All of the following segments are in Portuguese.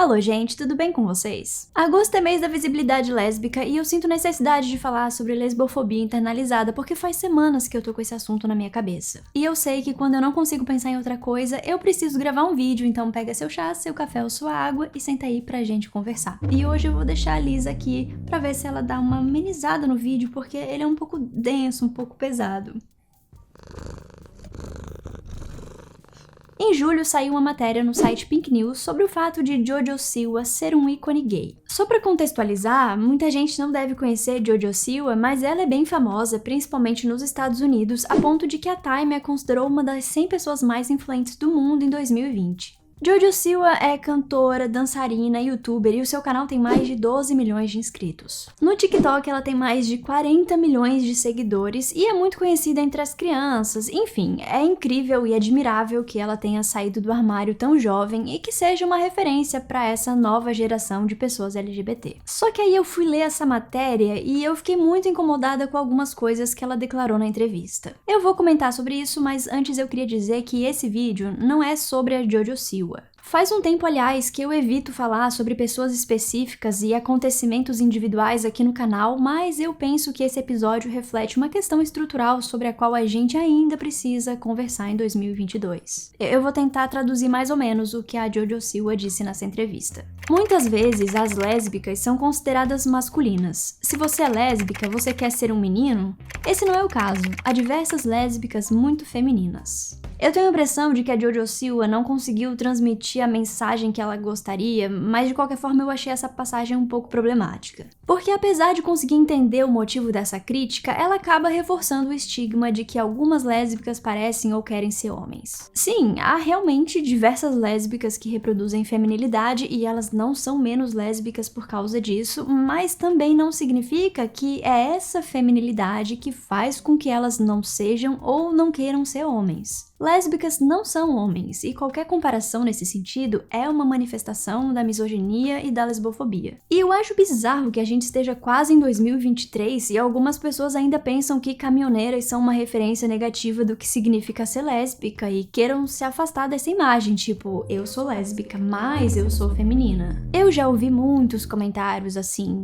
Alô gente, tudo bem com vocês? Agosto é mês da visibilidade lésbica e eu sinto necessidade de falar sobre lesbofobia internalizada porque faz semanas que eu tô com esse assunto na minha cabeça. E eu sei que quando eu não consigo pensar em outra coisa, eu preciso gravar um vídeo, então pega seu chá, seu café ou sua água e senta aí pra gente conversar. E hoje eu vou deixar a Liz aqui pra ver se ela dá uma amenizada no vídeo porque ele é um pouco denso, um pouco pesado. Em julho saiu uma matéria no site Pink News sobre o fato de Jojo Siwa ser um ícone gay. Só pra contextualizar, muita gente não deve conhecer Jojo Siwa, mas ela é bem famosa, principalmente nos Estados Unidos, a ponto de que a Time a considerou uma das 100 pessoas mais influentes do mundo em 2020. Jojo Siwa é cantora, dançarina, youtuber e o seu canal tem mais de 12 milhões de inscritos. No TikTok ela tem mais de 40 milhões de seguidores e é muito conhecida entre as crianças. Enfim, é incrível e admirável que ela tenha saído do armário tão jovem e que seja uma referência para essa nova geração de pessoas LGBT. Só que aí eu fui ler essa matéria e eu fiquei muito incomodada com algumas coisas que ela declarou na entrevista. Eu vou comentar sobre isso, mas antes eu queria dizer que esse vídeo não é sobre a Jojo Siwa. Faz um tempo, aliás, que eu evito falar sobre pessoas específicas e acontecimentos individuais aqui no canal, mas eu penso que esse episódio reflete uma questão estrutural sobre a qual a gente ainda precisa conversar em 2022. Eu vou tentar traduzir mais ou menos o que a Jojo Siwa disse nessa entrevista. Muitas vezes, as lésbicas são consideradas masculinas. Se você é lésbica, você quer ser um menino? Esse não é o caso. Há diversas lésbicas muito femininas. Eu tenho a impressão de que a Jojo Siwa não conseguiu transmitir a mensagem que ela gostaria, mas de qualquer forma eu achei essa passagem um pouco problemática. Porque apesar de conseguir entender o motivo dessa crítica, ela acaba reforçando o estigma de que algumas lésbicas parecem ou querem ser homens. Sim, há realmente diversas lésbicas que reproduzem feminilidade e elas não são menos lésbicas por causa disso, mas também não significa que é essa feminilidade que faz com que elas não sejam ou não queiram ser homens. Lésbicas não são homens, e qualquer comparação nesse sentido é uma manifestação da misoginia e da lesbofobia. E eu acho bizarro que a gente esteja quase em 2023 e algumas pessoas ainda pensam que caminhoneiras são uma referência negativa do que significa ser lésbica e queiram se afastar dessa imagem, tipo, eu sou lésbica, mas eu sou feminina. Eu já ouvi muitos comentários assim,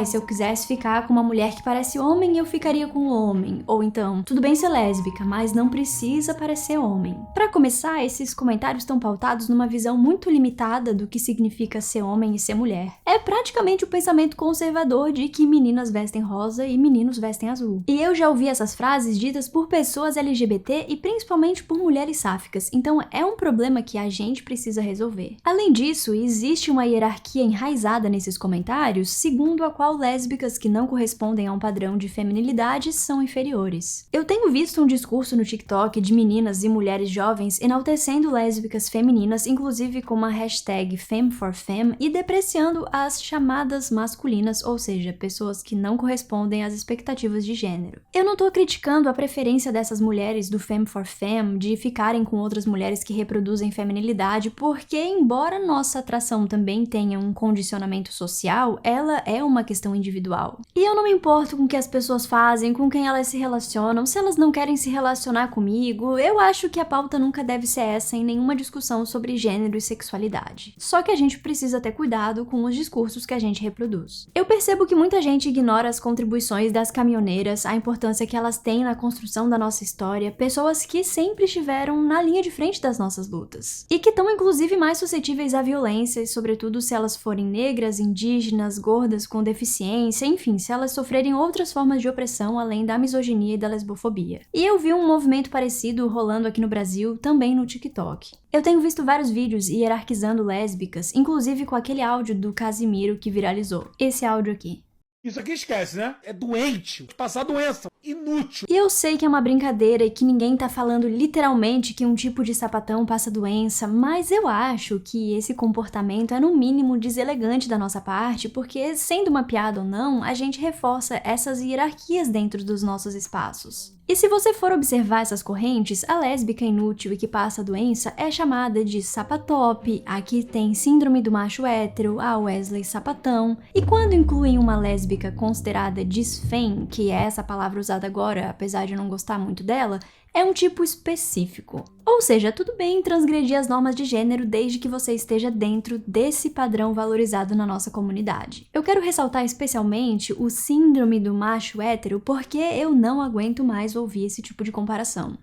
se eu quisesse ficar com uma mulher que parece homem, eu ficaria com um homem. Ou então, tudo bem ser lésbica, mas não precisa parecer homem. Para começar, esses comentários estão pautados numa visão muito limitada do que significa ser homem e ser mulher. É praticamente o pensamento conservador de que meninas vestem rosa e meninos vestem azul. E eu já ouvi essas frases ditas por pessoas LGBT e principalmente por mulheres sáficas, então é um problema que a gente precisa resolver. Além disso, existe uma hierarquia enraizada nesses comentários, segundo a qual lésbicas que não correspondem a um padrão de feminilidade são inferiores. Eu tenho visto um discurso no TikTok de meninas e mulheres jovens enaltecendo lésbicas femininas, inclusive com uma hashtag #FemForFem, e depreciando as chamadas masculinas, ou seja, pessoas que não correspondem às expectativas de gênero. Eu não tô criticando a preferência dessas mulheres do #FemForFem de ficarem com outras mulheres que reproduzem feminilidade, porque embora nossa atração também tenha um condicionamento social, ela é uma questão individual. E eu não me importo com o que as pessoas fazem, com quem elas se relacionam, se elas não querem se relacionar comigo, eu acho que a pauta nunca deve ser essa em nenhuma discussão sobre gênero e sexualidade. Só que a gente precisa ter cuidado com os discursos que a gente reproduz. Eu percebo que muita gente ignora as contribuições das caminhoneiras, a importância que elas têm na construção da nossa história, pessoas que sempre estiveram na linha de frente das nossas lutas. E que estão inclusive mais suscetíveis à violência, sobretudo se elas forem negras, indígenas, gordas, com deficiência, enfim, se elas sofrerem outras formas de opressão além da misoginia e da lesbofobia. E eu vi um movimento parecido rolando aqui no Brasil, também no TikTok. Eu tenho visto vários vídeos hierarquizando lésbicas, inclusive com aquele áudio do Casimiro que viralizou. Esse áudio aqui. Isso aqui esquece, né? É doente, passar doença, inútil. E eu sei que é uma brincadeira e que ninguém tá falando literalmente que um tipo de sapatão passa doença, mas eu acho que esse comportamento é no mínimo deselegante da nossa parte, porque sendo uma piada ou não, a gente reforça essas hierarquias dentro dos nossos espaços. E se você for observar essas correntes, a lésbica inútil e que passa a doença é chamada de sapatop, a que tem síndrome do macho hétero, a Wesley sapatão, e quando incluem uma lésbica considerada disfem, que é essa palavra usada agora, apesar de eu não gostar muito dela, É um tipo específico. Ou seja, tudo bem transgredir as normas de gênero desde que você esteja dentro desse padrão valorizado na nossa comunidade. Eu quero ressaltar especialmente o síndrome do macho hétero porque eu não aguento mais ouvir esse tipo de comparação.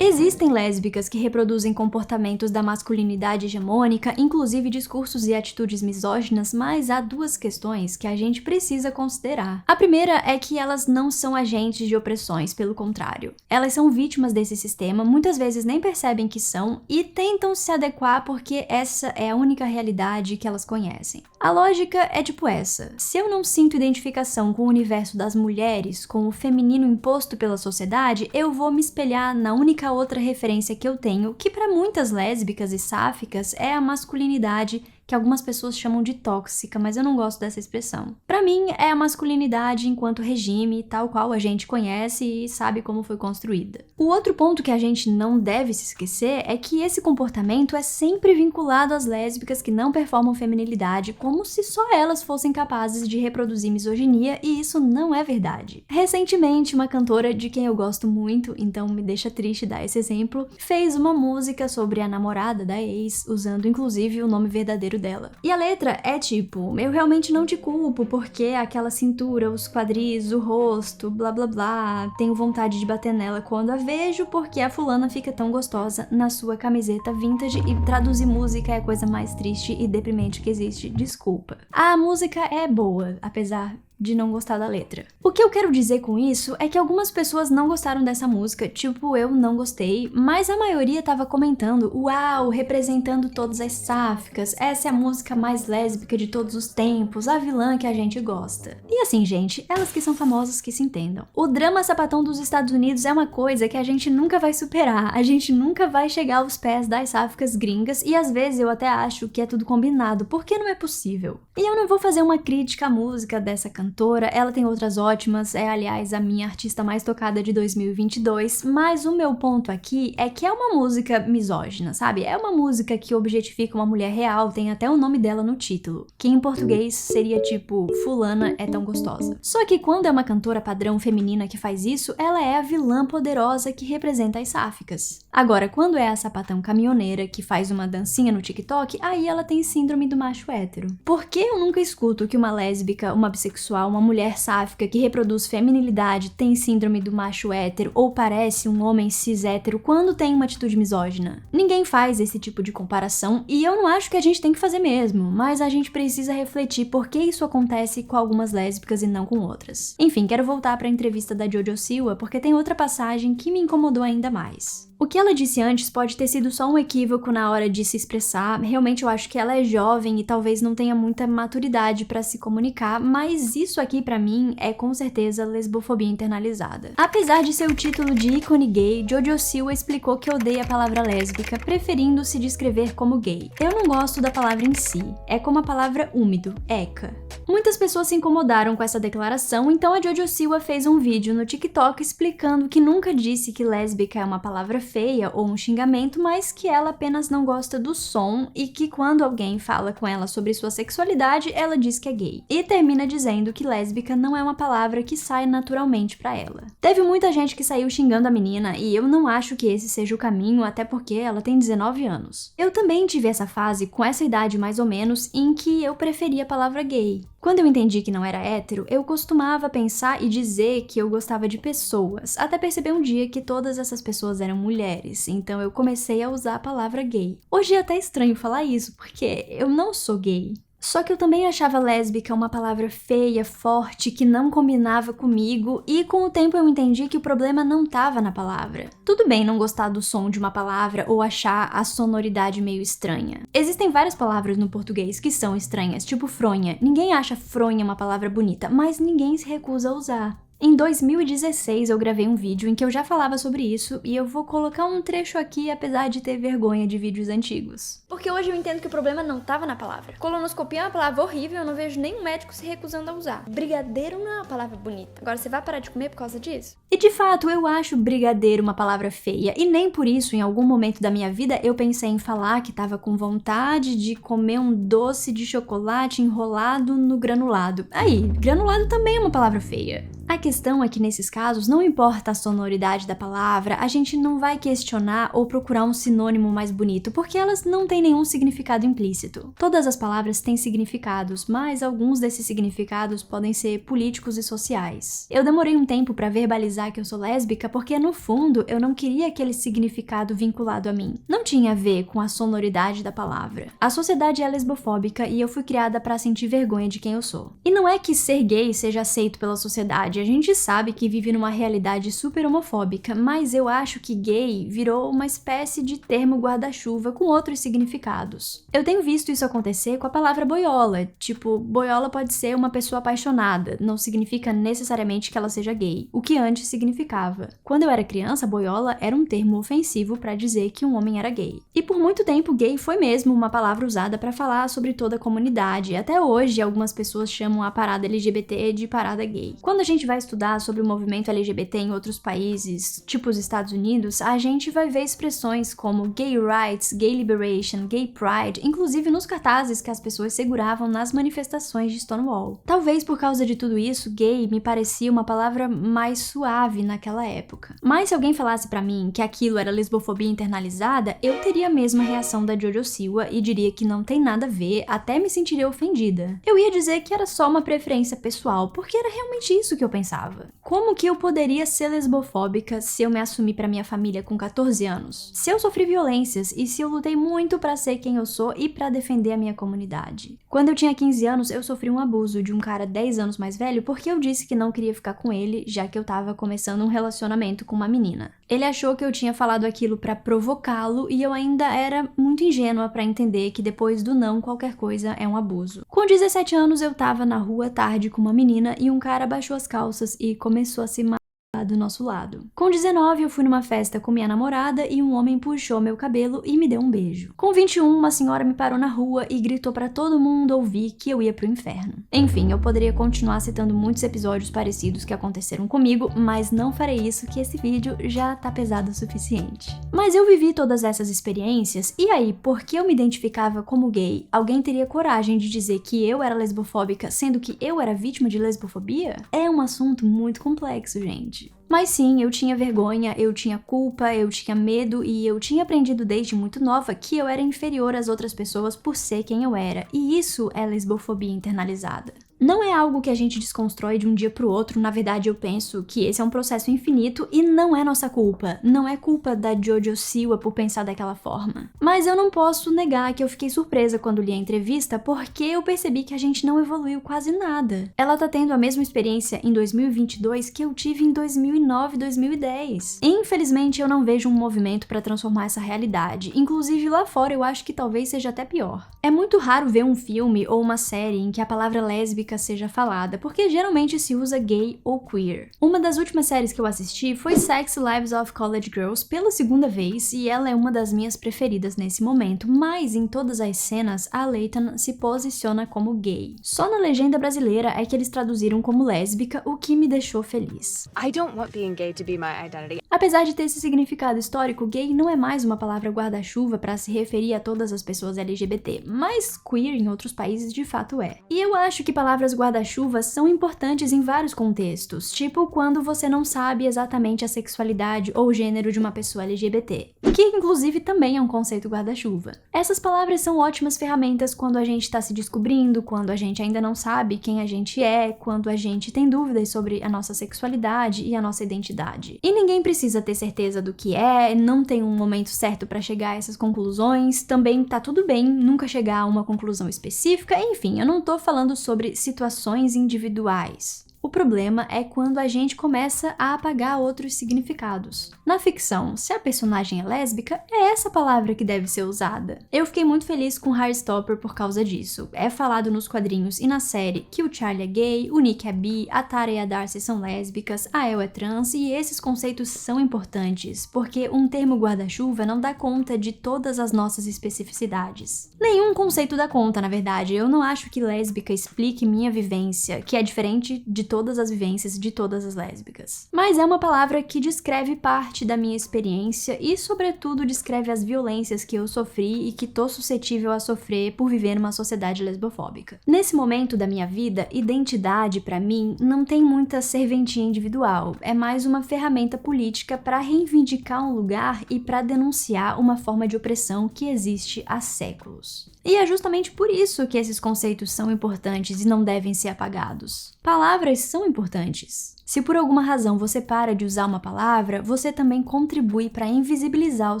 Existem lésbicas que reproduzem comportamentos da masculinidade hegemônica, inclusive discursos e atitudes misóginas, mas há duas questões que a gente precisa considerar. A primeira é que elas não são agentes de opressões, pelo contrário. Elas são vítimas desse sistema, muitas vezes nem percebem que são e tentam se adequar porque essa é a única realidade que elas conhecem. A lógica é tipo essa: se eu não sinto identificação com o universo das mulheres, com o feminino imposto pela sociedade, eu vou me espelhar na única outra referência que eu tenho, que para muitas lésbicas e sáficas é a masculinidade, que algumas pessoas chamam de tóxica, mas eu não gosto dessa expressão. Pra mim, é a masculinidade enquanto regime, tal qual a gente conhece e sabe como foi construída. O outro ponto que a gente não deve se esquecer é que esse comportamento é sempre vinculado às lésbicas que não performam feminilidade, como se só elas fossem capazes de reproduzir misoginia, e isso não é verdade. Recentemente, uma cantora de quem eu gosto muito, então me deixa triste dar esse exemplo, fez uma música sobre a namorada da ex, usando inclusive o nome verdadeiro dela. E a letra é tipo: eu realmente não te culpo porque aquela cintura, os quadris, o rosto, blá blá blá, tenho vontade de bater nela quando a vejo porque a fulana fica tão gostosa na sua camiseta vintage, e traduzir música é a coisa mais triste e deprimente que existe, desculpa. A música é boa, apesar de não gostar da letra. O que eu quero dizer com isso é que algumas pessoas não gostaram dessa música, tipo eu não gostei, mas a maioria tava comentando: uau, representando todas as sáficas, essa é a música mais lésbica de todos os tempos, a vilã que a gente gosta. E assim, gente, elas que são famosas que se entendam. O drama sapatão dos Estados Unidos é uma coisa que a gente nunca vai superar, a gente nunca vai chegar aos pés das sáficas gringas, e às vezes eu até acho que é tudo combinado, porque não é possível. E eu não vou fazer uma crítica à música dessa cantora, ela tem outras ótimas, é aliás a minha artista mais tocada de 2022, mas o meu ponto aqui é que é uma música misógina, sabe? É uma música que objetifica uma mulher real, tem até o nome dela no título, que em português seria tipo fulana é tão gostosa. Só que quando é uma cantora padrão feminina que faz isso, ela é a vilã poderosa que representa as sáficas. Agora, quando é a sapatão caminhoneira que faz uma dancinha no TikTok, aí ela tem síndrome do macho hétero. Por que eu nunca escuto que uma lésbica, uma bissexual, uma mulher sáfica que reproduz feminilidade tem síndrome do macho hétero ou parece um homem cis hétero quando tem uma atitude misógina? Ninguém faz esse tipo de comparação e eu não acho que a gente tem que fazer mesmo, mas a gente precisa refletir por que isso acontece com algumas lésbicas e não com outras. Enfim, quero voltar para a entrevista da Jojo Siwa porque tem outra passagem que me incomodou ainda mais. O que ela disse antes pode ter sido só um equívoco na hora de se expressar, realmente eu acho que ela é jovem e talvez não tenha muita maturidade pra se comunicar, mas isso aqui pra mim é com certeza lesbofobia internalizada. Apesar de ser o título de ícone gay, Jojo Siwa explicou que odeia a palavra lésbica, preferindo se descrever como gay. Eu não gosto da palavra em si, é como a palavra úmido, eca. Muitas pessoas se incomodaram com essa declaração, então a Jojo Siwa fez um vídeo no TikTok explicando que nunca disse que lésbica é uma palavra feia ou um xingamento, mas que ela apenas não gosta do som e que quando alguém fala com ela sobre sua sexualidade, ela diz que é gay. E termina dizendo que lésbica não é uma palavra que sai naturalmente pra ela. Teve muita gente que saiu xingando a menina e eu não acho que esse seja o caminho, até porque ela tem 19 anos. Eu também tive essa fase, com essa idade mais ou menos, em que eu preferia a palavra gay. Quando eu entendi que não era hétero, eu costumava pensar e dizer que eu gostava de pessoas, até perceber um dia que todas essas pessoas eram mulheres, então eu comecei a usar a palavra gay. Hoje é até estranho falar isso, porque eu não sou gay. Só que eu também achava lésbica uma palavra feia, forte, que não combinava comigo, e com o tempo eu entendi que o problema não estava na palavra. Tudo bem não gostar do som de uma palavra ou achar a sonoridade meio estranha. Existem várias palavras no português que são estranhas, tipo fronha. Ninguém acha fronha uma palavra bonita, mas ninguém se recusa a usar. Em 2016 eu gravei um vídeo em que eu já falava sobre isso e eu vou colocar um trecho aqui apesar de ter vergonha de vídeos antigos. Porque hoje eu entendo que o problema não tava na palavra. Colonoscopia é uma palavra horrível, eu não vejo nenhum médico se recusando a usar. Brigadeiro não é uma palavra bonita. Agora você vai parar de comer por causa disso? E de fato, eu acho brigadeiro uma palavra feia e nem por isso em algum momento da minha vida eu pensei em falar que tava com vontade de comer um doce de chocolate enrolado no granulado. Aí, granulado também é uma palavra feia. A questão é que nesses casos, não importa a sonoridade da palavra, a gente não vai questionar ou procurar um sinônimo mais bonito, porque elas não têm nenhum significado implícito. Todas as palavras têm significados, mas alguns desses significados podem ser políticos e sociais. Eu demorei um tempo pra verbalizar que eu sou lésbica porque, no fundo, eu não queria aquele significado vinculado a mim. Não tinha a ver com a sonoridade da palavra. A sociedade é lesbofóbica e eu fui criada pra sentir vergonha de quem eu sou. E não é que ser gay seja aceito pela sociedade. A gente sabe que vive numa realidade super homofóbica, mas eu acho que gay virou uma espécie de termo guarda-chuva com outros significados. Eu tenho visto isso acontecer com a palavra boiola, tipo, boiola pode ser uma pessoa apaixonada, não significa necessariamente que ela seja gay, o que antes significava. Quando eu era criança, boiola era um termo ofensivo pra dizer que um homem era gay. E por muito tempo, gay foi mesmo uma palavra usada pra falar sobre toda a comunidade. Até hoje, algumas pessoas chamam a parada LGBT de parada gay. Quando a gente vai estudar sobre o movimento LGBT em outros países, tipo os Estados Unidos, a gente vai ver expressões como gay rights, gay liberation, gay pride, inclusive nos cartazes que as pessoas seguravam nas manifestações de Stonewall. Talvez por causa de tudo isso, gay me parecia uma palavra mais suave naquela época. Mas se alguém falasse pra mim que aquilo era lesbofobia internalizada, eu teria a mesma reação da Jojo Siwa e diria que não tem nada a ver, até me sentiria ofendida. Eu ia dizer que era só uma preferência pessoal, porque era realmente isso que eu pensava. Como que eu poderia ser lesbofóbica se eu me assumi pra minha família com 14 anos? Se eu sofri violências e se eu lutei muito pra ser quem eu sou e pra defender a minha comunidade? Quando eu tinha 15 anos, eu sofri um abuso de um cara 10 anos mais velho porque eu disse que não queria ficar com ele, já que eu tava começando um relacionamento com uma menina. Ele achou que eu tinha falado aquilo pra provocá-lo e eu ainda era muito ingênua pra entender que depois do não, qualquer coisa é um abuso. Com 17 anos, eu tava na rua à tarde com uma menina e um cara baixou as calças e começou a se matar do nosso lado. Com 19, eu fui numa festa com minha namorada e um homem puxou meu cabelo e me deu um beijo. Com 21, uma senhora me parou na rua e gritou pra todo mundo ouvir que eu ia pro inferno. Enfim, eu poderia continuar citando muitos episódios parecidos que aconteceram comigo, mas não farei isso que esse vídeo já tá pesado o suficiente. Mas eu vivi todas essas experiências, e aí, porque eu me identificava como gay, alguém teria coragem de dizer que eu era lesbofóbica, sendo que eu era vítima de lesbofobia? É um assunto muito complexo, gente. Mas sim, eu tinha vergonha, eu tinha culpa, eu tinha medo e eu tinha aprendido desde muito nova que eu era inferior às outras pessoas por ser quem eu era, e isso é lesbofobia internalizada. Não é algo que a gente desconstrói de um dia pro outro, na verdade eu penso que esse é um processo infinito e não é nossa culpa. Não é culpa da Jojo Siwa por pensar daquela forma. Mas eu não posso negar que eu fiquei surpresa quando li a entrevista porque eu percebi que a gente não evoluiu quase nada. Ela tá tendo a mesma experiência em 2022 que eu tive em 2009 e 2010. Infelizmente eu não vejo um movimento pra transformar essa realidade. Inclusive lá fora eu acho que talvez seja até pior. É muito raro ver um filme ou uma série em que a palavra lésbica seja falada, porque geralmente se usa gay ou queer. Uma das últimas séries que eu assisti foi Sex Lives of College Girls pela segunda vez, e ela é uma das minhas preferidas nesse momento, mas em todas as cenas a Layton se posiciona como gay. Só na legenda brasileira é que eles traduziram como lésbica, o que me deixou feliz. I don't want being gay to be my identity. Apesar de ter esse significado histórico, gay não é mais uma palavra guarda-chuva para se referir a todas as pessoas LGBT, mas queer em outros países de fato é. E eu acho que palavras guarda-chuva são importantes em vários contextos, tipo quando você não sabe exatamente a sexualidade ou gênero de uma pessoa LGBT, que inclusive também é um conceito guarda-chuva. Essas palavras são ótimas ferramentas quando a gente tá se descobrindo, quando a gente ainda não sabe quem a gente é, quando a gente tem dúvidas sobre a nossa sexualidade e a nossa identidade. E ninguém precisa ter certeza do que é, não tem um momento certo pra chegar a essas conclusões, também tá tudo bem nunca chegar a uma conclusão específica, enfim, eu não tô falando sobre situações individuais. O problema é quando a gente começa a apagar outros significados. Na ficção, se a personagem é lésbica, é essa palavra que deve ser usada. Eu fiquei muito feliz com Heartstopper por causa disso. É falado nos quadrinhos e na série que o Charlie é gay, o Nick é bi, a Tara e a Darcy são lésbicas, a Elle é trans, e esses conceitos são importantes, porque um termo guarda-chuva não dá conta de todas as nossas especificidades. Nenhum conceito dá conta, na verdade. Eu não acho que lésbica explique minha vivência, que é diferente de todas as vivências de todas as lésbicas. Mas é uma palavra que descreve parte da minha experiência e, sobretudo, descreve as violências que eu sofri e que tô suscetível a sofrer por viver numa sociedade lesbofóbica. Nesse momento da minha vida, identidade, pra mim, não tem muita serventia individual. É mais uma ferramenta política para reivindicar um lugar e para denunciar uma forma de opressão que existe há séculos. E é justamente por isso que esses conceitos são importantes e não devem ser apagados. Palavras são importantes. Se por alguma razão você para de usar uma palavra, você também contribui para invisibilizar o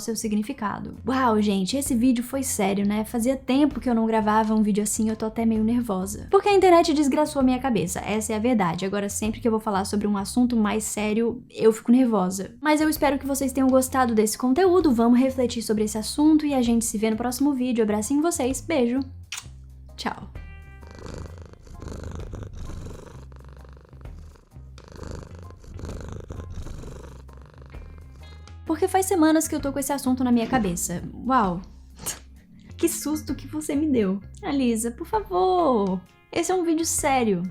seu significado. Uau, gente, esse vídeo foi sério, né? Fazia tempo que eu não gravava um vídeo assim, eu tô até meio nervosa. Porque a internet desgraçou a minha cabeça, essa é a verdade. Agora, sempre que eu vou falar sobre um assunto mais sério, eu fico nervosa. Mas eu espero que vocês tenham gostado desse conteúdo, vamos refletir sobre esse assunto e a gente se vê no próximo vídeo. Abracinho vocês, beijo, tchau. Porque faz semanas que eu tô com esse assunto na minha cabeça. Uau! Que susto que você me deu. Alisa, por favor! Esse é um vídeo sério.